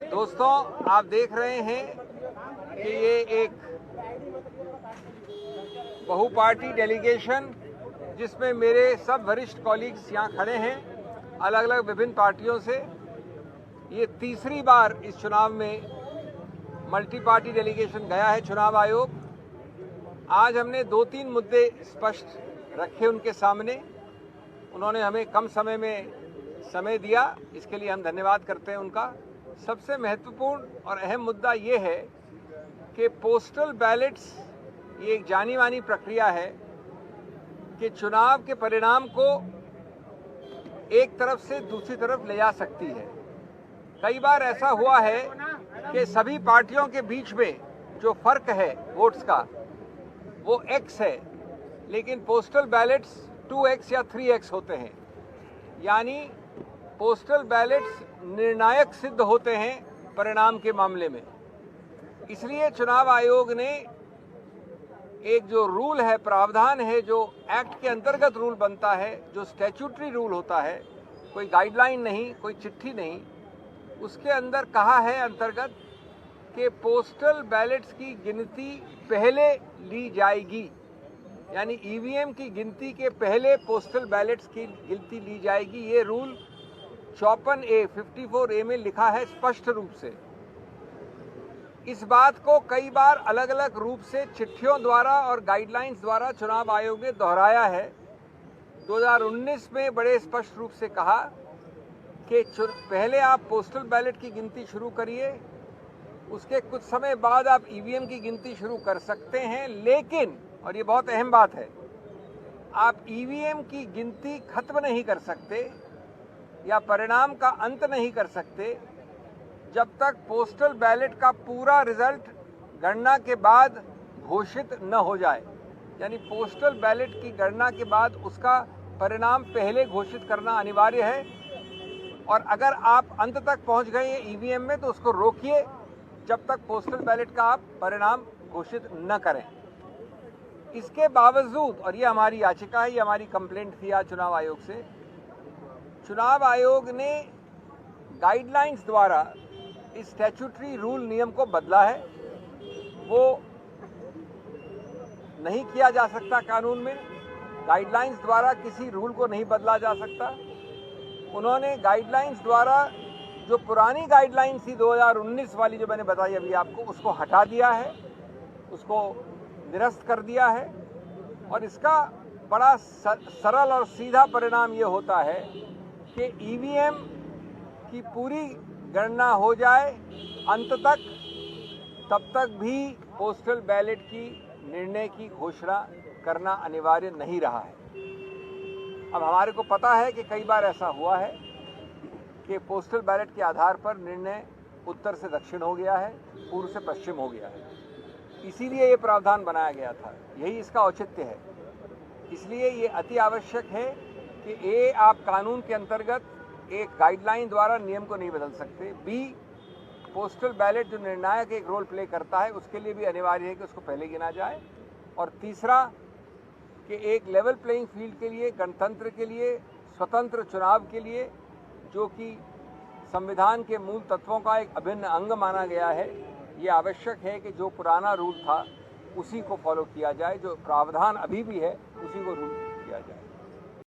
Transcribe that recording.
दोस्तों, आप देख रहे हैं कि ये एक बहुपार्टी डेलीगेशन जिसमें मेरे सब वरिष्ठ कॉलीग्स यहाँ खड़े हैं अलग अलग विभिन्न पार्टियों से। ये तीसरी बार इस चुनाव में मल्टी पार्टी डेलीगेशन गया है चुनाव आयोग। आज हमने 2-3 मुद्दे स्पष्ट रखे उनके सामने। उन्होंने हमें कम समय में समय दिया, इसके लिए हम धन्यवाद करते हैं उनका। सबसे महत्वपूर्ण और अहम मुद्दा ये है कि पोस्टल बैलेट्स ये एक जानी मानी प्रक्रिया है कि चुनाव के परिणाम को एक तरफ से दूसरी तरफ ले जा सकती है। कई बार ऐसा हुआ है कि सभी पार्टियों के बीच में जो फर्क है वोट्स का वो x है, लेकिन पोस्टल बैलेट्स 2x या 3x होते हैं। यानी पोस्टल बैलेट्स निर्णायक सिद्ध होते हैं परिणाम के मामले में। इसलिए चुनाव आयोग ने एक जो रूल है, प्रावधान है, जो एक्ट के अंतर्गत रूल बनता है, जो स्टैट्यूटरी रूल होता है, कोई गाइडलाइन नहीं, कोई चिट्ठी नहीं, उसके अंदर कहा है अंतर्गत कि पोस्टल बैलेट्स की गिनती पहले ली जाएगी। यानी ईवीएम की गिनती के पहले पोस्टल बैलेट्स की गिनती ली जाएगी। ये रूल 54A में लिखा है स्पष्ट रूप से। इस बात को कई बार अलग अलग रूप से चिट्ठियों द्वारा और गाइडलाइंस द्वारा चुनाव आयोग ने दोहराया है। 2019 में बड़े स्पष्ट रूप से कहा कि पहले आप पोस्टल बैलेट की गिनती शुरू करिए, उसके कुछ समय बाद आप ईवीएम की गिनती शुरू कर सकते हैं, लेकिन, और ये बहुत अहम बात है, आप ईवीएम की गिनती खत्म नहीं कर सकते या परिणाम का अंत नहीं कर सकते जब तक पोस्टल बैलेट का पूरा रिजल्ट गणना के बाद घोषित न हो जाए। यानी पोस्टल बैलेट की गणना के बाद उसका परिणाम पहले घोषित करना अनिवार्य है। और अगर आप अंत तक पहुंच गए हैं ईवीएम में तो उसको रोकिए जब तक पोस्टल बैलेट का आप परिणाम घोषित न करें। इसके बावजूद, और ये हमारी याचिका है, ये हमारी कंप्लेंट थी आज चुनाव आयोग से, चुनाव आयोग ने गाइडलाइंस द्वारा इस स्टैट्यूटरी रूल नियम को बदला है। वो नहीं किया जा सकता कानून में, गाइडलाइंस द्वारा किसी रूल को नहीं बदला जा सकता। उन्होंने गाइडलाइंस द्वारा जो पुरानी गाइडलाइंस थी 2019 वाली, जो मैंने बताई अभी आपको, उसको हटा दिया है, उसको निरस्त कर दिया है। और इसका बड़ा सरल और सीधा परिणाम ये होता है कि ईवीएम की पूरी गणना हो जाए अंत तक, तब तक भी पोस्टल बैलेट की निर्णय की घोषणा करना अनिवार्य नहीं रहा है। अब हमारे को पता है कि कई बार ऐसा हुआ है कि पोस्टल बैलेट के आधार पर निर्णय उत्तर से दक्षिण हो गया है, पूर्व से पश्चिम हो गया है। इसीलिए ये प्रावधान बनाया गया था, यही इसका औचित्य है। इसलिए ये अति आवश्यक है कि ए, आप कानून के अंतर्गत एक गाइडलाइन द्वारा नियम को नहीं बदल सकते। बी, पोस्टल बैलेट जो निर्णायक एक रोल प्ले करता है उसके लिए भी अनिवार्य है कि उसको पहले गिना जाए। और तीसरा कि एक लेवल प्लेइंग फील्ड के लिए, गणतंत्र के लिए, स्वतंत्र चुनाव के लिए, जो कि संविधान के मूल तत्वों का एक अभिन्न अंग माना गया है, ये आवश्यक है कि जो पुराना रूल था उसी को फॉलो किया जाए, जो प्रावधान अभी भी है उसी को रूल किया जाए।